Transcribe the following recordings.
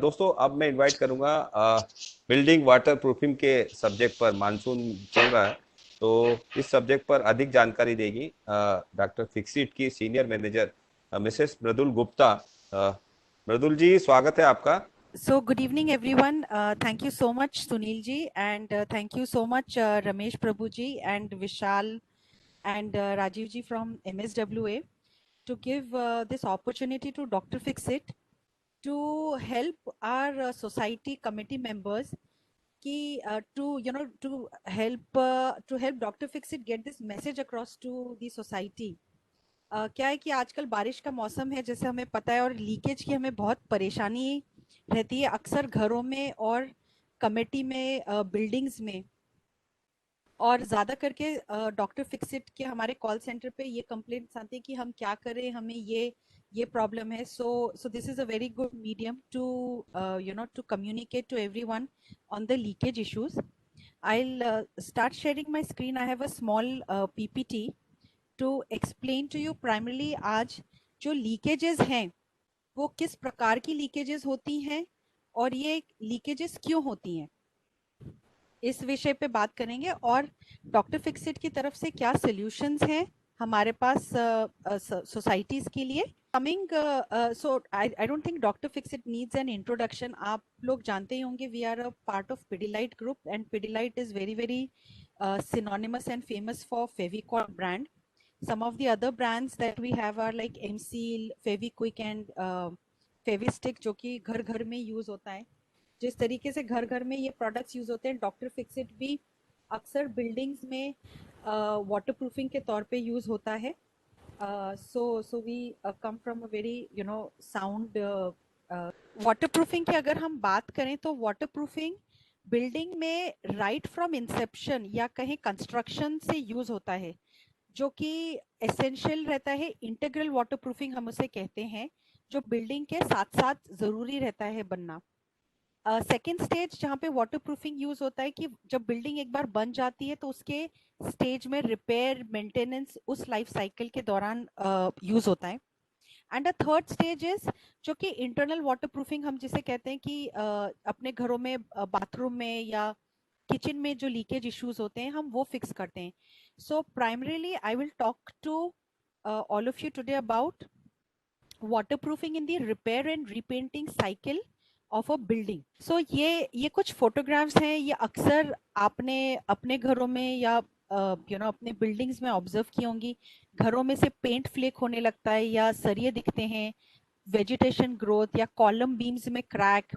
दोस्तों अब मैं इनवाइट करूंगा बिल्डिंग वाटर प्रूफिंग के सब्जेक्ट पर। मानसून चल रहा है तो इस सब्जेक्ट पर अधिक जानकारी देगी डॉक्टर फिक्सिट की सीनियर मैनेजर मिसेस मृदुल गुप्ता। मृदुल जी, स्वागत है आपका। So good evening everyone. Thank you so much Sunil ji, and thank you so much Ramesh Prabhu ji and Vishal and Rajiv ji from MSWA to give this opportunity to Dr. Fixit to help our society committee members ki, to help Dr. Fixit get this message across to the society. क्या है कि आजकल बारिश का मौसम है, जैसे हमें पता है, और लीकेज की हमें बहुत परेशानी रहती है अक्सर घरों में और कमेटी में, बिल्डिंग्स में। और ज़्यादा करके डॉक्टर फिक्सिट के हमारे कॉल सेंटर पे ये कंप्लेंट्स आती है कि हम क्या करें, हमें ये प्रॉब्लम है। So this is a very good medium to to communicate to everyone on the leakage issues. I'll start sharing my screen. I have a small PPT to explain to you primarily आज जो leakages हैं वो किस प्रकार की leakages होती हैं और ये लीकेजेस क्यों होती हैं, इस विषय पे बात करेंगे। और डॉक्टर फिक्सिट की तरफ से क्या सॉल्यूशंस हैं हमारे पास सोसाइटीज के लिए। Coming so I don't think doctor Fixit needs an introduction. आप लोग जानते ही होंगे, we are a part of Pidilite group and Pidilite is very very synonymous and famous for Fevicol brand. Some of the other brands that we have are like M-Seal, Fevikwik and Fevistick, जो कि घर घर में यूज होता है। जिस तरीके से घर घर में ये प्रोडक्ट्स यूज होते हैं, डॉक्टर फिक्सिट भी अक्सर बिल्डिंग्स में वाटर प्रूफिंग के तौर पे यूज होता है। So we come from a very sound waterproofing की अगर हम बात करें तो वाटर प्रूफिंग बिल्डिंग में राइट फ्रॉम इंसेप्शन या कहीं कंस्ट्रक्शन से यूज होता है, जो कि एसेंशियल रहता है। इंटीग्रल वाटर प्रूफिंग हम उसे कहते हैं, जो बिल्डिंग के साथ साथ जरूरी रहता है बनना। सेकेंड स्टेज जहाँ पे वाटर प्रूफिंग यूज होता है कि जब बिल्डिंग एक बार बन जाती है तो उसके स्टेज में रिपेयर मेंटेनेंस उस लाइफ साइकिल के दौरान यूज होता है। And a third stage is जो कि इंटरनल वाटर प्रूफिंग हम जिसे कहते हैं कि अपने घरों में, बाथरूम में या किचन में जो लीकेज इश्यूज होते हैं हम वो फिक्स करते हैं। So primarily I will talk to all of you today about waterproofing in the repair and repainting cycle of a building. So ये कुछ फोटोग्राफ्स हैं, ये अक्सर आपने अपने घरों में या अपने बिल्डिंग्स में ऑब्जर्व की होंगी। घरों में से पेंट फ्लेक होने लगता है या सरिये दिखते हैं, वेजिटेशन ग्रोथ या कॉलम बीम्स में crack,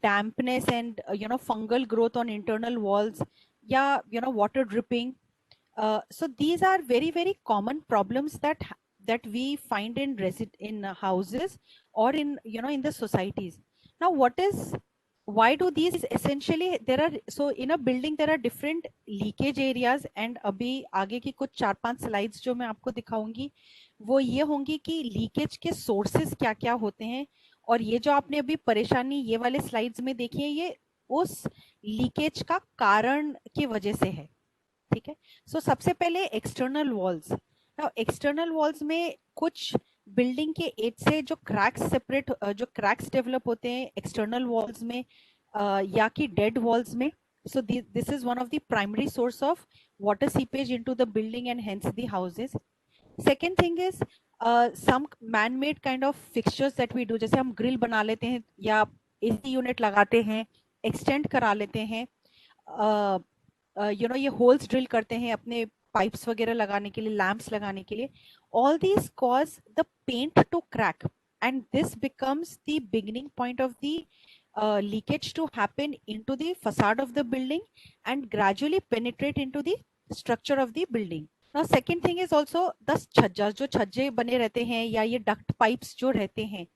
dampness and fungal growth on internal walls, या water dripping. So these are very very common problems that we find in houses or in in the societies. Now why do these essentially there are, so in a building there are different leakage areas, and अभी आगे की कुछ 4-5 slides जो मैं आपको दिखाऊंगी वो ये होंगी कि लीकेज के सोर्सेस क्या क्या होते हैं। और ये जो आपने अभी परेशानी ये वाले स्लाइड्स में देखी है, ये उस लीकेज का कारण की वजह से है। ठीक है। सो सबसे पहले एक्सटर्नल वॉल्स। एक्सटर्नल वॉल्स में कुछ बिल्डिंग के एज से जो क्रैक्स डेवलप होते हैं एक्सटर्नल वॉल्स में या कि डेड वॉल्स में। so this is one of the primary source of water seepage into the building and hence the houses. Second thing is some man made kind of fixtures that we do, जैसे हम grill बना लेते हैं या AC unit लगाते हैं, extend करा लेते हैं, ये होल्स ड्रिल करते हैं अपने पाइप्स वगैरह लगाने के लिए, लैंप्स लगाने के लिए। All these cause the paint to crack and this becomes the beginning point of the leakage to happen into the facade of the building and gradually penetrate into the structure of the building. Now second thing is also the छज्जा, जो छज्जे बने रहते हैं या ये duct pipes जो रहते हैं,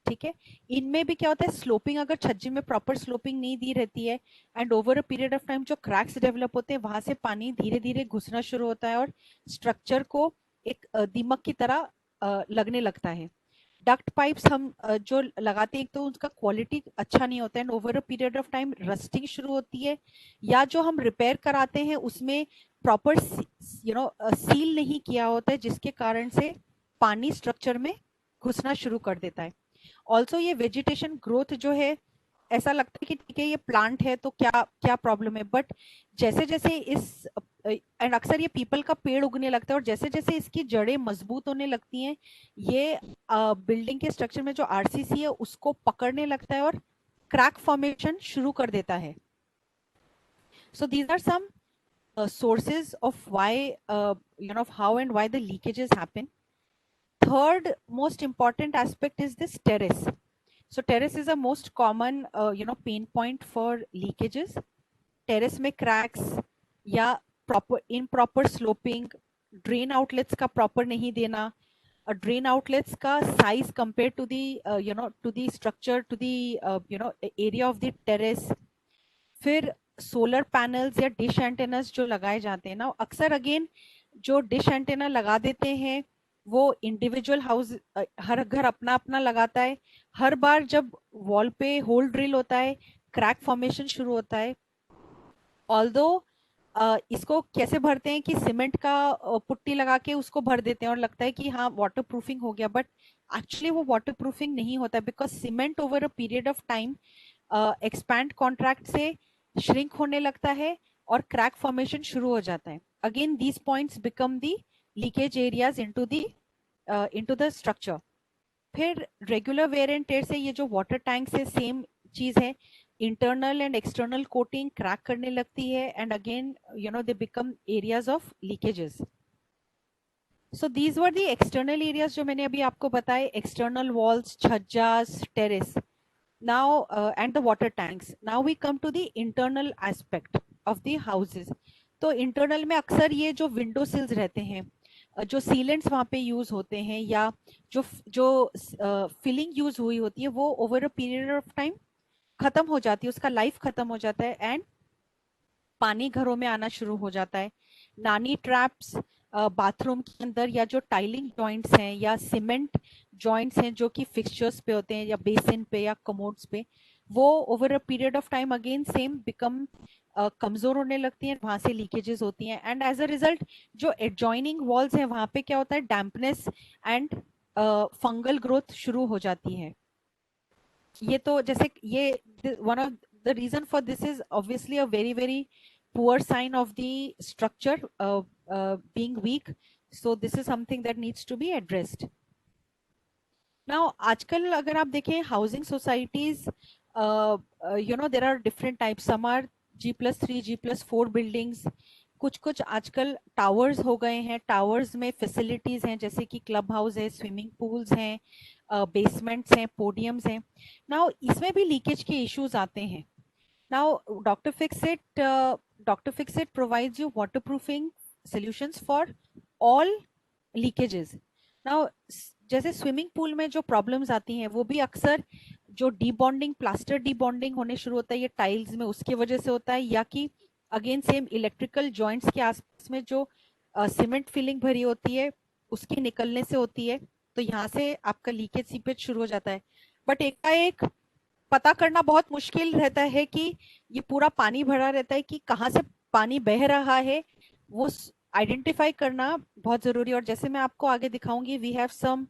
ठीक है, इनमें भी क्या होता है, स्लोपिंग, अगर छज्जे में प्रॉपर स्लोपिंग नहीं दी रहती है and over a period of time जो क्रैक्स डेवलप होते हैं वहां से पानी धीरे धीरे घुसना शुरू होता है और स्ट्रक्चर को एक दीमक की तरह लगने लगता है। डक्ट पाइप्स हम जो लगाते हैं तो उसका क्वालिटी अच्छा नहीं होता है and over a period of time rusting शुरू होती है, या जो हम रिपेयर कराते हैं उसमें प्रॉपर सील नहीं किया होता है जिसके कारण से पानी स्ट्रक्चर में घुसना शुरू कर देता है। ऑल्सो ये वेजिटेशन ग्रोथ जो है, ऐसा लगता है कि ठीक है ये प्लांट है तो क्या क्या प्रॉब्लम है, बट जैसे जैसे इस एंड अक्सर ये पीपल का पेड़ उगने लगता है और जैसे जैसे इसकी जड़ें मजबूत होने लगती हैं, ये बिल्डिंग के स्ट्रक्चर में जो आरसीसी है उसको पकड़ने लगता है और क्रैक फॉर्मेशन शुरू कर देता है. So these are some sources of why of how and why the leakages happen. Third most important aspect is this terrace. So terrace is a most common pain point for leakages. Terrace में cracks या proper improper sloping, drain outlets का proper नहीं देना, drain outlets का size compared to the to the structure, to the area of the terrace. फिर solar panels या dish antennas जो लगाए जाते हैं ना, अक्सर अगेन जो डिश एंटेना लगा देते हैं वो इंडिविजुअल हाउस, हर घर अपना अपना लगाता है. हर बार जब वॉल पे होल ड्रिल होता है, क्रैक फॉर्मेशन शुरू होता है. ऑल्दो इसको कैसे भरते हैं कि सीमेंट का पुट्टी लगा के उसको भर देते हैं और लगता है कि हाँ वाटर प्रूफिंग हो गया, बट एक्चुअली वो वाटर प्रूफिंग नहीं होता, because cement over a period of time expand contract से श्रिंक होने लगता है और क्रैक फॉर्मेशन शुरू हो जाता है. Again these points become the leakage areas into the structure. फिर रेगुलर वेयर एंड टेयर से ये जो वाटर टैंक से सेम चीज है, internal and external coating crack करने लगती है and again they become areas of leakages. So these were the external areas जो मैंने अभी आपको बताए, एक्सटर्नल वॉल्स, छज्जास, terrace. Now and the water tanks. Now we come to the internal aspect of the houses. तो internal में अक्सर ये जो विंडो सिल्स रहते हैं, जो सीलेंट्स वहाँ पे यूज होते हैं या जो जो फिलिंग यूज हुई होती है, वो over a period of time खत्म हो जाती है, उसका लाइफ खत्म हो जाता है एंड पानी घरों में आना शुरू हो जाता है. नानी ट्रैप्स बाथरूम के अंदर, या जो टाइलिंग जॉइंट्स हैं या सीमेंट जॉइंट्स हैं जो कि फिक्सचर्स पे होते हैं या बेसिन पे या कमोड्स पे, वो over a period of time again same become कमजोर होने लगती हैं, वहां से लीकेजेस होती हैं एंड एज अ रिजल्ट जो एडजॉइनिंग वॉल्स हैं वहां पे क्या होता है, डैम्पनेस एंड फंगल ग्रोथ शुरू हो जाती है. ये तो जैसे ये one of the reason for this is obviously a very very poor sign of the structure being weak. So this is something that needs to be addressed. Now आजकल अगर आप देखें housing societies, there are different types. Some are G+3, G+4 buildings. कुछ आजकल towers हो गए हैं. Towers में फैसिलिटीज हैं जैसे कि क्लब हाउस है, स्विमिंग पूल्स हैं, बेसमेंट्स हैं, पोडियम्स हैं. नाउ इसमें भी लीकेज के इश्यूज आते हैं. Now, Dr. Fixit provides you waterproofing solutions for all leakages. Now, जैसे स्विमिंग पूल में जो प्रॉब्लम्स आती हैं वो भी अक्सर जो डीबॉन्डिंग, प्लास्टर डीबॉन्डिंग होने शुरू होता है ये टाइल्स में, उसकी वजह से होता है, या कि अगेन सेम इलेक्ट्रिकल जॉइंट्स के आसपास में जो सीमेंट फिलिंग भरी होती है उसके निकलने से होती है. तो यहाँ से आपका लीकेज सीपेज शुरू हो जाता है. बट एकाएक पता करना बहुत मुश्किल रहता है कि ये पूरा पानी भरा रहता है कि कहाँ से पानी बह रहा है, वो आइडेंटिफाई करना बहुत जरूरी है. और जैसे मैं आपको आगे दिखाऊंगी, we have some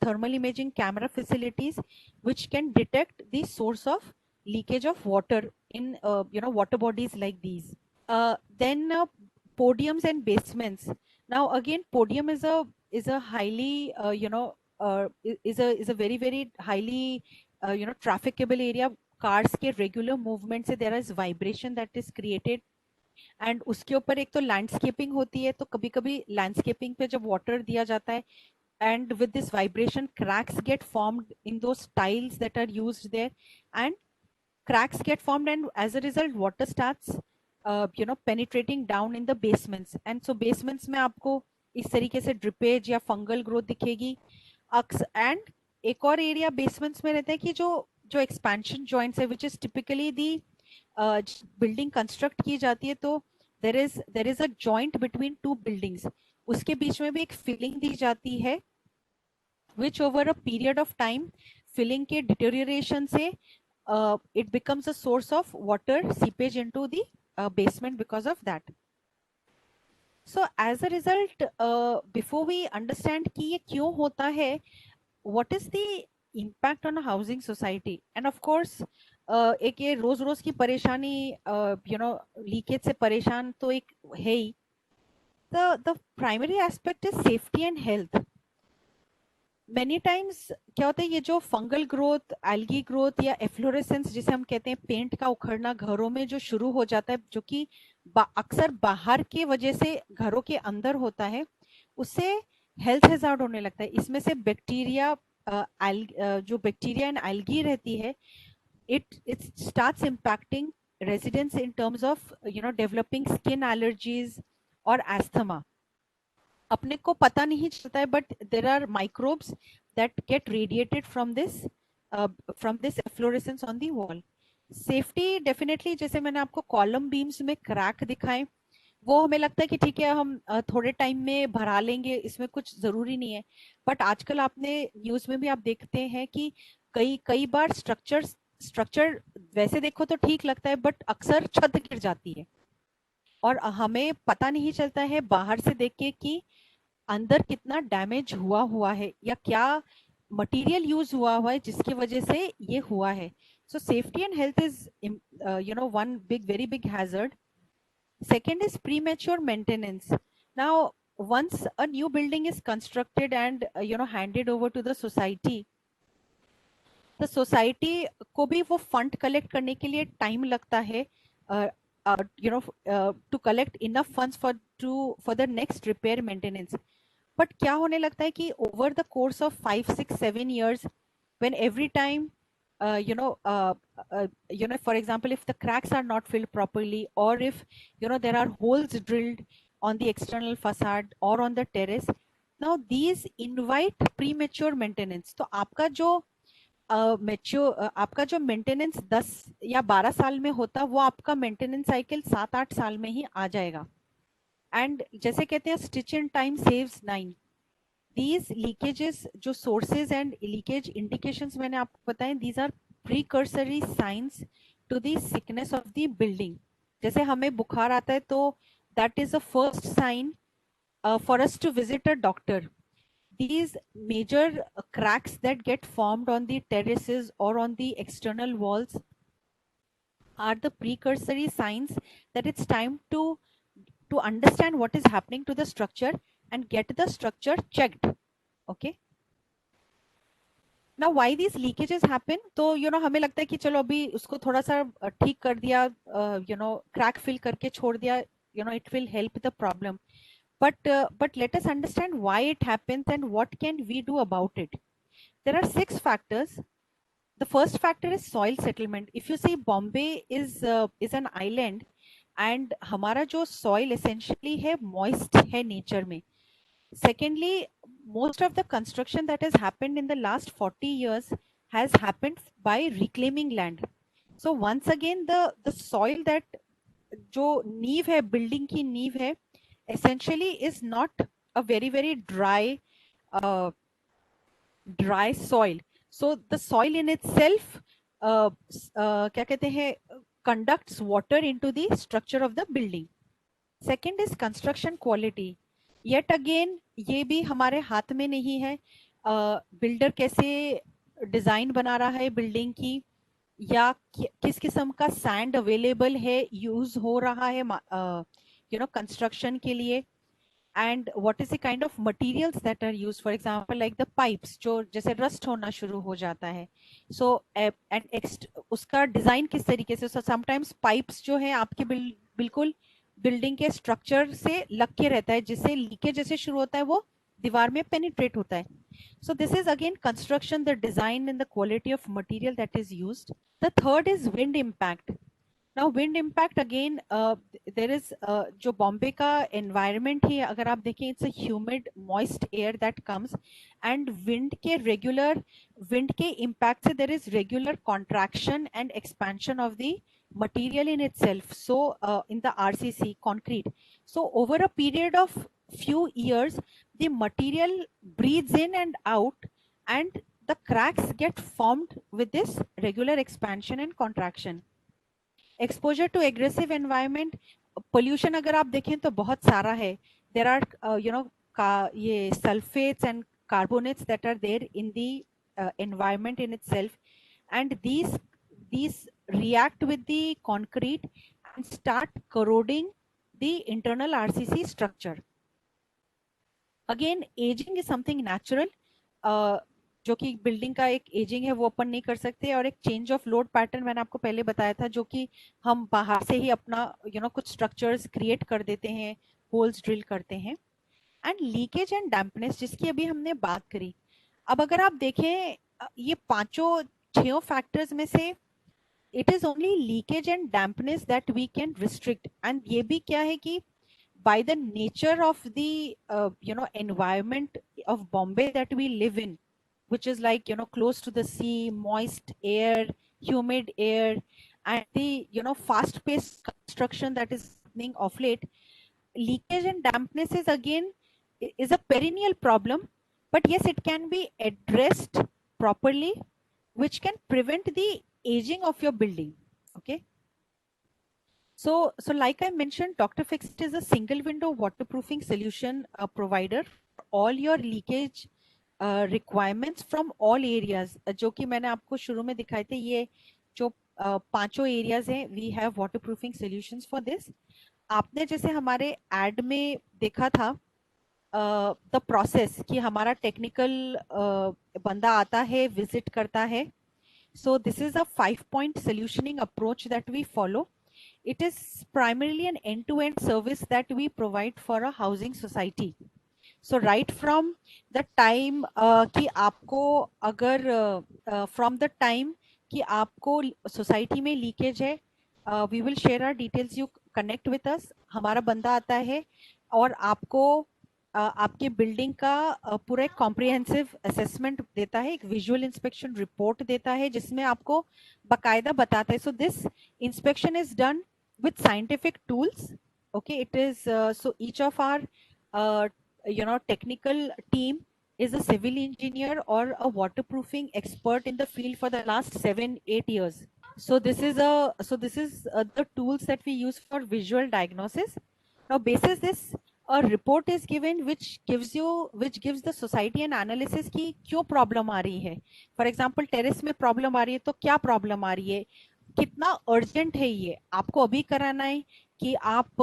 thermal imaging camera facilities which can detect the source of leakage of water in water bodies like these. Then podiums and basements. Now again, podium is a highly is a very very highly trafficable area. Cars के regular movement से there is vibration that is created. And उसके ऊपर एक तो landscaping होती है, तो कभी कभी लैंडस्केपिंग पे जब वाटर दिया जाता है and with this vibration cracks get formed in those tiles that are used there, and cracks get formed and as a result water starts penetrating down in the basements. And so basements में आपको इस तरीके से ड्रिपेज या fungal growth दिखेगी. And एक और area basements में रहता है कि जो जो एक्सपेंशन जॉइंट्स है which is typically the building construct की जाती है, तो there is a joint between two buildings, उसके बीच में भी एक फिलिंग दी जाती है which over a period of time filling के deterioration से it becomes a source of water seepage into the basement because of that. So as a result, before we understand कि ये क्यों होता है, what is the impact on a housing society. And of course एक ये रोज रोज की परेशानी leakage से परेशान तो एक है ही. The primary aspect is safety and health. Many times क्या होता है, ये जो फंगल ग्रोथ, एल्गी ग्रोथ या एफ्लोरेसेंस जिसे हम कहते हैं, पेंट का उखड़ना घरों में जो शुरू हो जाता है, जो कि अक्सर बाहर की वजह से घरों के अंदर होता है, उससे हेल्थ हैजार्ड होने लगता है. इसमें से बैक्टीरिया, जो बैक्टीरिया एंड एल्गी रहती है, it starts impacting residents in terms of developing skin allergies or asthma. अपने को पता नहीं चलता है, but there are microbes that get radiated from this efflorescence on the wall. Safety definitely, जैसे मैंने आपको कॉलम बीम्स में क्रैक दिखाए, वो हमें लगता है कि ठीक है, हम थोड़े टाइम में भरा लेंगे, इसमें कुछ जरूरी नहीं है. बट आजकल आपने न्यूज में भी आप देखते हैं कि कई कई बार स्ट्रक्चर वैसे देखो तो ठीक लगता है, बट अक्सर छत गिर जाती है और हमें पता नहीं चलता है बाहर से देख के कि अंदर कितना डैमेज हुआ है या क्या मटेरियल यूज हुआ है जिसकी वजह से ये हुआ है. सो safety and health is one very big hazard. Second is premature maintenance. Now, once a new building is constructed and handed over to the society को भी वो फंड कलेक्ट करने के लिए टाइम लगता है, to collect enough funds for the next repair maintenance. But क्या होने लगता है कि over the course of 5, 6, 7 years, when every time for example, if the cracks are not filled properly, or if there are holes drilled on the external facade or on the terrace, now these invite premature maintenance. तो आपका जो maintenance 10 या 12 साल में होता, वो आपका maintenance cycle 7-8 साल में ही आ जाएगा. एंड जैसे कहते हैं, stitch in time saves 9. These leakages, जो sources and leakage indications मैंने आपको बताए, these are precursory signs to the sickness of the building. जैसे हमें बुखार आता है तो that is the first sign for us to visit a doctor. These major cracks that get formed on the terraces or on the external walls are the precursory signs that it's time to understand what is happening to the structure and get the structure checked. Okay. Now why these leakages happen? तो हमें लगता है कि चलो अभी उसको थोड़ा सा ठीक कर दिया, क्रैक फिल करके छोड़ दिया, it will help the problem. But let us understand why it happens and what can we do about it. There are 6 factors. The first factor is soil settlement. If you see, Bombay is an island, and हमारा जो soil essentially है moist है nature में. Secondly, most of the construction that has happened in the last 40 years has happened by reclaiming land. So once again, the soil that जो नींव है, building की नींव है, essentially is not a very dry soil. So the soil in itself क्या कहते हैं, conducts water into the structure of the building. Second is construction quality. Yet again, ये भी हमारे हाथ में नहीं है. बिल्डर कैसे डिजाइन बना रहा है बिल्डिंग की, या किस किस्म का सैंड अवेलेबल है, यूज हो रहा है कंस्ट्रक्शन के लिए, and what is the kind of materials that are used. For example, like the pipes जो जैसे रस्ट होना शुरू हो जाता है, so and उसका डिजाइन किस तरीके से. So sometimes pipes जो है आपके बिल्कुल बिल्डिंग के स्ट्रक्चर से लग के रहता है, जिससे लीकेज जैसे शुरू होता है वो दीवार में पेनिट्रेट होता है. So this is again construction, the design and the quality of material that is used. The third is wind impact. Now wind impact again, there is जो बॉम्बे का environment है, अगर आप देखें, it's a humid moist air that comes, and wind के impact से there is regular contraction and expansion of the material in itself. So in the RCC concrete, so over a period of few years, the material breathes in and out, and the cracks get formed with this regular expansion and contraction. Exposure to aggressive environment, pollution अगर आप देखें तो बहुत सारा है. There are ये sulphates and carbonates that are there in the environment in itself, and these react with the concrete and start corroding the internal RCC structure. Again, aging is something natural, जो कि building का एक ageing है वो अपन नहीं कर सकते, और एक चेंज ऑफ लोड पैटर्न मैंने आपको पहले बताया था, जो कि हम बाहर से ही अपना कुछ स्ट्रक्चर्स क्रिएट कर देते हैं, होल्स ड्रिल करते हैं. एंड लीकेज एंड डैम्पनेस जिसकी अभी हमने बात करी, अब अगर आप देखें ये पांचों छह फैक्टर्स में से it is only leakage and dampness that we can restrict. And ये भी क्या है कि by the nature of the environment of Bombay that we live in, which is like close to the sea, moist air, humid air, and the fast paced construction that is happening of late, leakage and dampness is again is a perennial problem, but yes, it can be addressed properly, which can prevent the aging of your building. Okay. So like I mentioned, Dr. Fixit is a single window waterproofing solution provider for all your leakage requirements from all areas. जो कि मैंने आपको शुरू में दिखाए थे, ये जो पांचों एरियाज हैं, we have waterproofing solutions for this. आपने जैसे हमारे एड में देखा था द प्रोसेस कि हमारा टेक्निकल बंदा आता है, विजिट करता है. So this is a 5-point solutioning approach that we follow. It is primarily an end-to-end service that we provide for a housing society. So right from the time कि आपको अगर from the time कि आपको society में leakage है, we will share our details, you connect with us. हमारा बंदा आता है और आपको आपके बिल्डिंग का पूरा एक कॉम्प्रिहेंसिव असेसमेंट देता है, एक विजुअल इंस्पेक्शन रिपोर्ट देता है जिसमें आपको बकायदा बताता है. So this inspection is done with scientific tools. Okay, it is so each of our technical team is a civil engineer or a waterproofing expert in the field for the last 7-8 years. So this is the tools that we use for visual diagnosis. Now basis this, a report is given which gives the society an analysis कि क्यों problem आ रही है. For example terrace में problem आ रही है तो क्या problem आ रही है, कितना अर्जेंट है, ये आपको अभी कराना है कि आप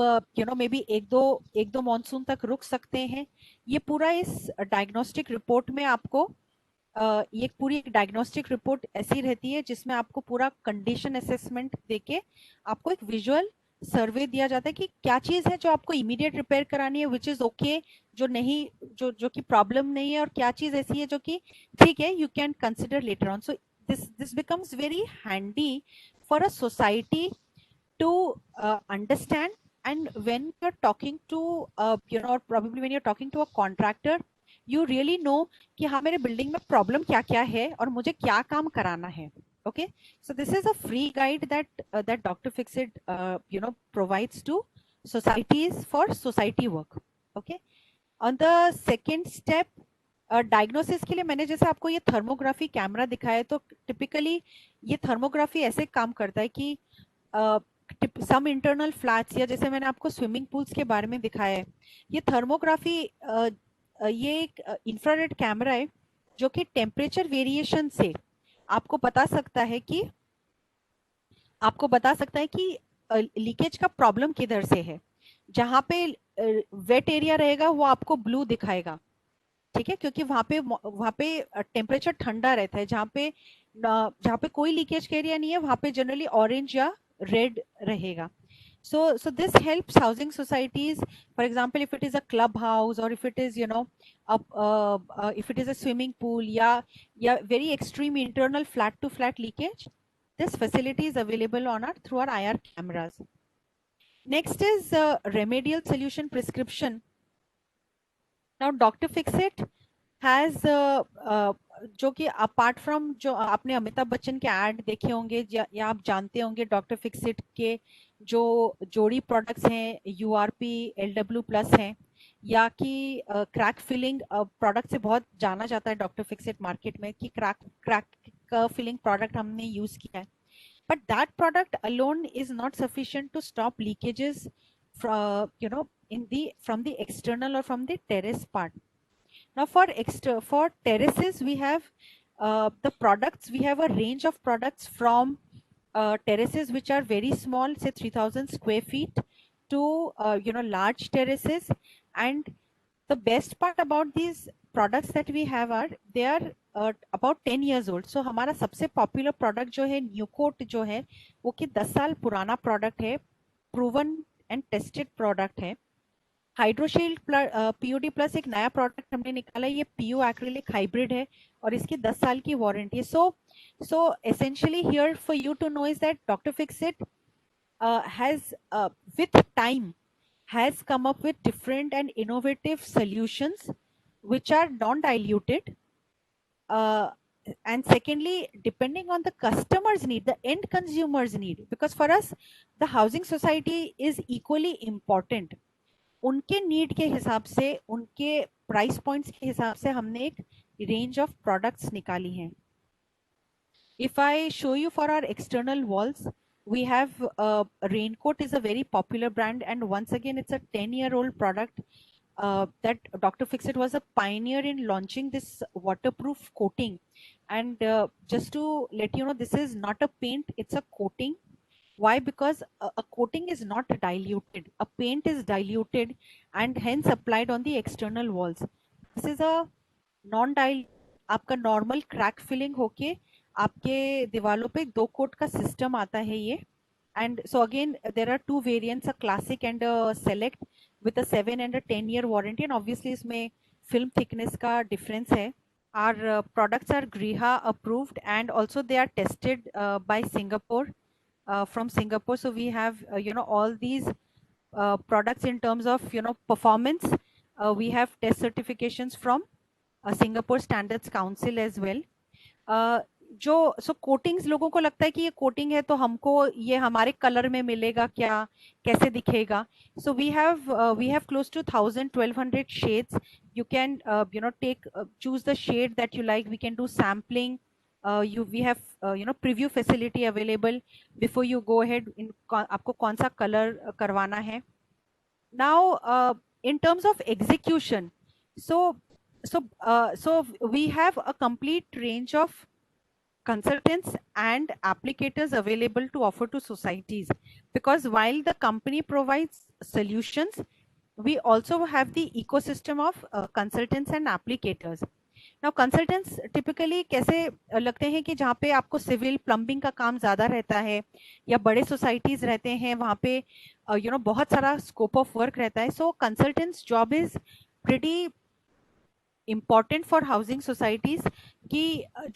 मे बी एक दो मॉनसून तक रुक सकते हैं. ये पूरा इस डायग्नोस्टिक रिपोर्ट में आपको ये पूरी एक डायग्नोस्टिक रिपोर्ट ऐसी रहती है जिसमें आपको पूरा कंडीशन असेसमेंट देके आपको एक विजुअल सर्वे दिया जाता है कि क्या चीज है जो आपको इमीडिएट रिपेयर करानी है, विच इज ओके, जो नहीं, जो कि प्रॉब्लम नहीं है, और क्या चीज ऐसी है जो कि ठीक है, you can consider later on. So this becomes very handy for a society to understand. And when you're talking to or probably when you're talking to a contractor, you really know कि हाँ मेरे building में problem क्या क्या है और मुझे क्या काम कराना है. Okay, so this is a free guide that Dr. Fixit provides to societies for society work. Okay, on the second step, diagnosis के लिए मैंने जैसे आपको ये थर्मोग्राफी कैमरा दिखाया, तो टिपिकली ये थर्मोग्राफी ऐसे काम करता है कि सम इंटरनल फ्लैट्स, या जैसे मैंने आपको स्विमिंग पूल्स के बारे में दिखाया है, ये थर्मोग्राफी ये एक इंफ्रारेड कैमरा है जो कि टेम्परेचर वेरिएशन से आपको बता सकता है कि लीकेज का प्रॉब्लम किधर से है. जहाँ पे वेट एरिया रहेगा वो आपको ब्लू दिखाएगा, ठीक है, क्योंकि वहां पे टेम्परेचर ठंडा रहता है. जहाँ पे कोई लीकेज का एरिया नहीं है वहां पे जनरली ऑरेंज या रेड रहेगा. So this helps housing societies. For example, if it is a clubhouse or if it is if it is a swimming pool, या very extreme internal flat to flat leakage, this facility is available through our IR cameras. Next is remedial solution prescription. Now Dr. Fixit has जो कि apart from जो आपने अमिताभ बच्चन के add देखे होंगे या आप जानते होंगे, डॉक्टर फिक्सिट के जो जोड़ी प्रोडक्ट्स हैं URP LW+ हैं, या कि क्रैक फिलिंग प्रोडक्ट से बहुत जाना जाता है डॉक्टर फिक्सिट मार्केट में कि क्रैक फिलिंग प्रोडक्ट हमने यूज किया है. But that product alone is not sufficient to stop leakages from the external or from the terrace part. Now for terraces we have the products, we have a range of products from terraces which are very small, say 3000 square feet, to large terraces. And the best part about these products that we have are they are about 10 years old. So हमारा सबसे popular product जो है न्यूकोट जो है वो कि 10 साल पुराना प्रोडक्ट है, प्रूवन एंड टेस्टेड प्रोडक्ट है. हाइड्रोशील्ड पीओडी प्लस एक नया प्रोडक्ट हमने निकाला, ये पीओ एक्रिलिक हाइब्रिड है और इसकी 10 साल की वारंटी है. So essentially here for you to know is that doctor Fixit has with time has come up with different and innovative solutions which are non-diluted, and secondly, depending on the customer's need, the end consumer's need, because for us the housing society is equally important. उनके need के हिसाब से, उनके price points के हिसाब से हमने एक रेंज ऑफ प्रोडक्ट्स निकाली हैं. If I show you for our external walls, we have Raincoat is a very popular brand, and once again it's a 10-year-old product that Dr. Fixit was a pioneer in launching this waterproof coating. And just to let you know, this is not a paint, it's a coating. Why? Because a coating is not diluted. A paint is diluted and hence applied on the external walls. This is a non-dilute, आपका normal crack filling होके आपके दीवालों पे 2 coat का system आता है ये. And so again there are 2 variants, a classic and a select, with a 7 and a 10-year warranty, and obviously इसमें film thickness का difference है. Our products are Griha approved and also they are tested by Singapore, from Singapore. So we have all these products in terms of performance. We have test certifications from Singapore Standards Council as well. So coatings लोगों को लगता है कि ये coating है तो हमको ये हमारे कलर में मिलेगा क्या, कैसे दिखेगा. So we have close to 1000-1200 shades. You can take choose the shade that you like. We can do sampling. we have preview facility available before you go ahead in आपको कौन सा कलर करवाना है. Now in terms of execution, so we have a complete range of consultants and applicators available to offer to societies, because while the company provides solutions, we also have the ecosystem of consultants and applicators. Now consultants typically कैसे लगते हैं कि जहाँ पे आपको civil plumbing का काम ज़्यादा रहता है या बड़े सोसाइटीज़ रहते हैं वहाँ पे बहुत सारा स्कोप ऑफ वर्क रहता है. So consultants job is pretty important for housing societies कि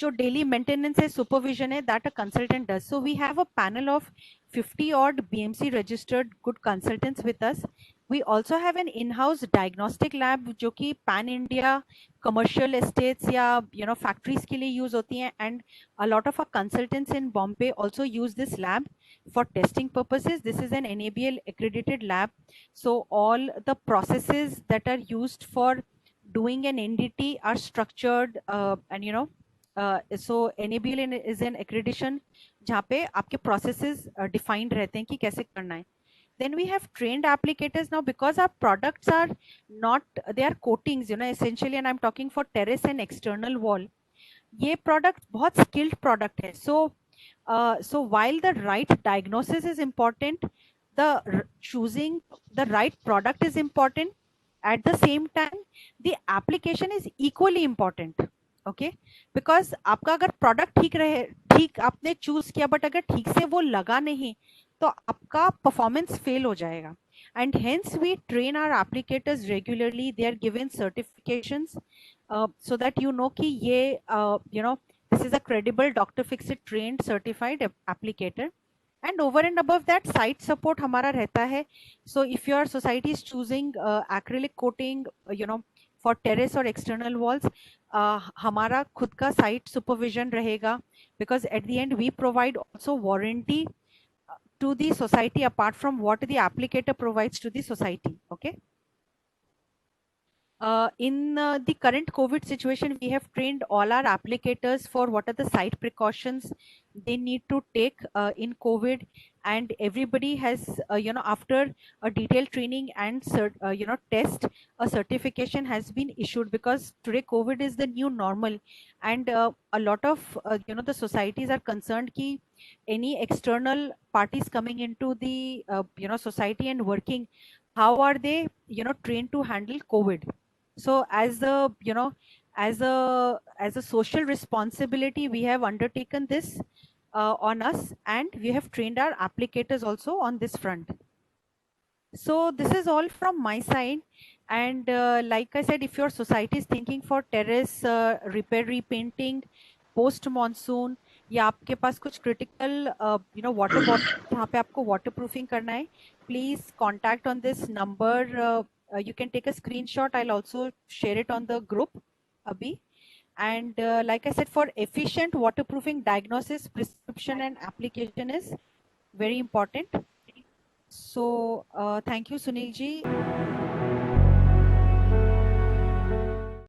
जो daily maintenance है, supervision है, that a consultant does. So we have a panel of 50 odd BMC registered good consultants with us. We also have an in-house diagnostic lab जो कि pan India commercial estates या factories के लिए use होती हैं, and a lot of our consultants in Bombay also use this lab for testing purposes. This is an NABL accredited lab, so all the processes that are used for doing an NDT are structured and so NABL is an accreditation जहाँ पे आपके processes defined रहते हैं कि कैसे करना है. Then we have trained applicators. Now because our products are not, they are coatings essentially, and I'm talking for terrace and external wall, ये product बहुत skilled product है. So while the right diagnosis is important, the choosing the right product is important. At the same time, the application is equally important. Okay, because आपका अगर product ठीक आपने choose किया, but अगर ठीक से वो लगा नहीं तो आपका performance fail हो जाएगा. And hence we train our applicators regularly. They are given certifications so that कि ये this is a credible Dr. Fixit trained certified applicator. And over and above that, site support हमारा रहता है. So if your society is choosing acrylic coating for terrace or external walls, हमारा खुद का site supervision रहेगा, because at the end we provide also warranty to the society apart from what the applicator provides to the society. Okay. In the current COVID situation, we have trained all our applicators for what are the site precautions they need to take in COVID, and everybody has, after a detailed training and test, a certification has been issued, because today COVID is the new normal, and a lot of the societies are concerned ki any external parties coming into the society and working, how are they trained to handle COVID. So as a as a social responsibility, we have undertaken this on us, and we have trained our applicators also on this front. So this is all from my side. And like I said, if your society is thinking for terrace repair repainting post monsoon, या आपके पास कुछ critical water bottle जहाँ पे आपको waterproofing करना है, please contact on this number. You can take a screenshot. I'll also share it on the group abhi. And like I said, for efficient waterproofing diagnosis, prescription and application is very important. So thank you, Sunil ji.